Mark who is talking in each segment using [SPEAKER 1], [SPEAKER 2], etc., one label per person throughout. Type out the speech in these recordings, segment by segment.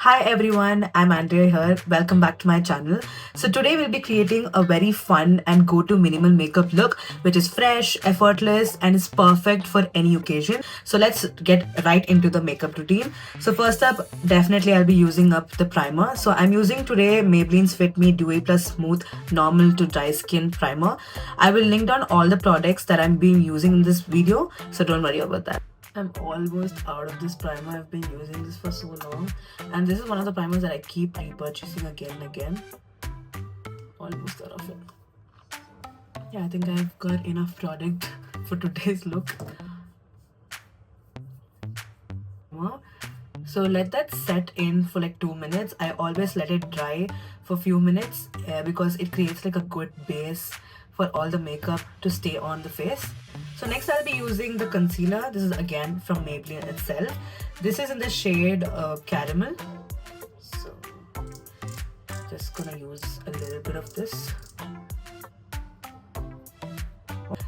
[SPEAKER 1] Hi everyone, I'm Andrea here. Welcome back to my channel. So today we'll be creating a very fun and go-to minimal makeup look which is fresh, effortless and is perfect for any occasion. So let's get right into the makeup routine. So first up, definitely I'll be using up the primer. So I'm using today Maybelline's Fit Me Dewy Plus Smooth Normal to Dry Skin Primer. I will link down all the products that I'm being using in this video, so don't worry about that. I'm almost out of this primer. I've been using this for so long, and this is one of the primers that I keep repurchasing again and again. Almost out of it. Yeah, I think I've got enough product for today's look. So let that set in for like 2 minutes. I always let it dry for a few minutes because it creates like a good base for all the makeup to stay on the face. So next I'll be using the concealer. This is again from Maybelline itself. This is in the shade Caramel. So just gonna use a little bit of this.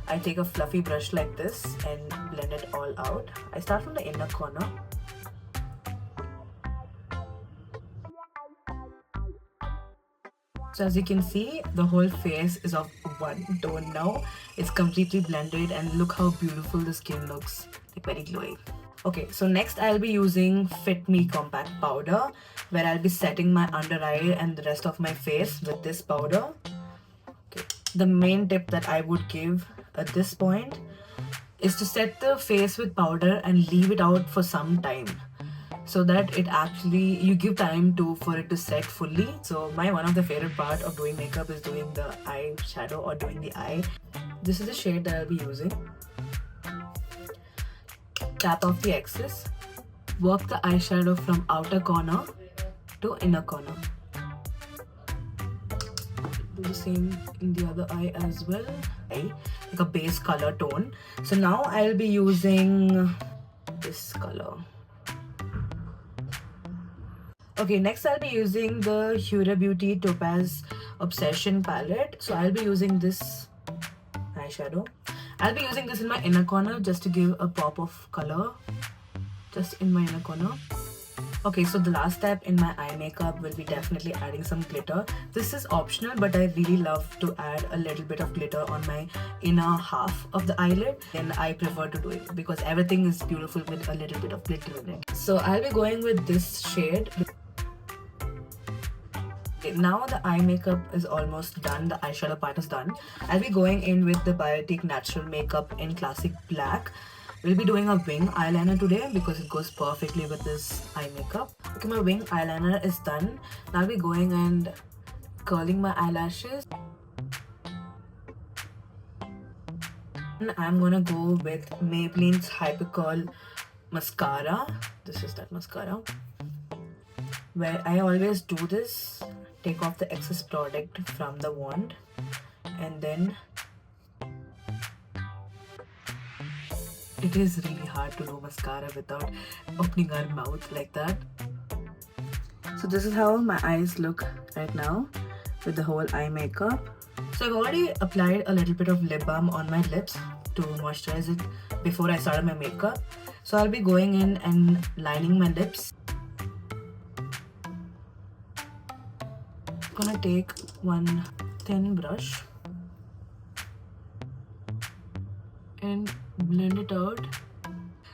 [SPEAKER 1] I take a fluffy brush like this and blend it all out. I start from the inner corner. So as you can see, the whole face is of one tone now. It's completely blended and look how beautiful the skin looks, like very glowy. Okay, so next I'll be using Fit Me Compact Powder, where I'll be setting my under eye and the rest of my face with this powder. Okay. The main tip that I would give at this point is to set the face with powder and leave it out for some time, so that it actually you give time for it to set fully. So one of the favorite part of doing makeup is doing the eyeshadow or doing the eye. This is the shade that I'll be using. Tap off the excess. Work the eyeshadow from outer corner to inner corner. Do the same in the other eye as well. Like a base color tone. So now I'll be using this color. Okay, next I'll be using the Huda Beauty Topaz Obsession palette. So I'll be using this eyeshadow. I'll be using this in my inner corner just to give a pop of color. Just in my inner corner. Okay, so the last step in my eye makeup will be definitely adding some glitter. This is optional, but I really love to add a little bit of glitter on my inner half of the eyelid. And I prefer to do it because everything is beautiful with a little bit of glitter in it. So I'll be going with this shade. Okay, now the eye makeup is almost done, the eyeshadow part is done. I'll be going in with the Biotique Natural Makeup in Classic Black. We'll be doing a wing eyeliner today because it goes perfectly with this eye makeup. Okay, my wing eyeliner is done. Now I'll be going and curling my eyelashes. And I'm gonna go with Maybelline's Hypercurl Mascara. This is that mascara. Where I always do this. Take off the excess product from the wand and then it is really hard to do mascara without opening our mouth like that. So this is how my eyes look right now with the whole eye makeup. So I've already applied a little bit of lip balm on my lips to moisturize it before I started my makeup. So I'll be going in and lining my lips. I'm gonna take one thin brush and blend it out.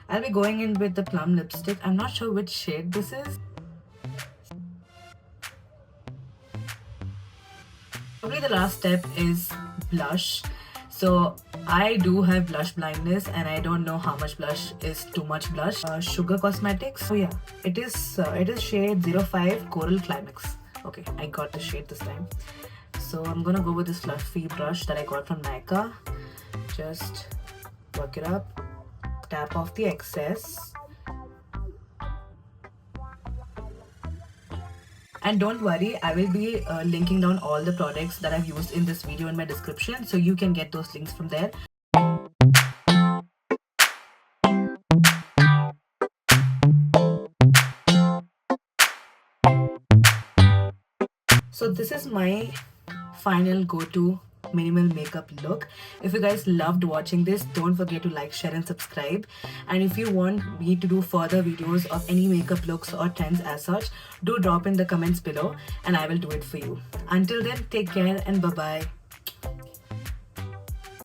[SPEAKER 1] I'll be going in with the plum lipstick. I'm not sure which shade this is. Probably the last step is blush. So I do have blush blindness and I don't know how much blush is too much blush. Sugar Cosmetics. Oh yeah, it is shade 05 Coral Climax. Okay, I got the shade this time. So I'm gonna go with this fluffy brush that I got from Nykaa. Just work it up, tap off the excess. And don't worry, I will be linking down all the products that I've used in this video in my description, so you can get those links from there. So this is my final go-to minimal makeup look. If you guys loved watching this, don't forget to like, share and subscribe. And if you want me to do further videos of any makeup looks or trends as such, do drop in the comments below and I will do it for you. Until then, take care and bye bye.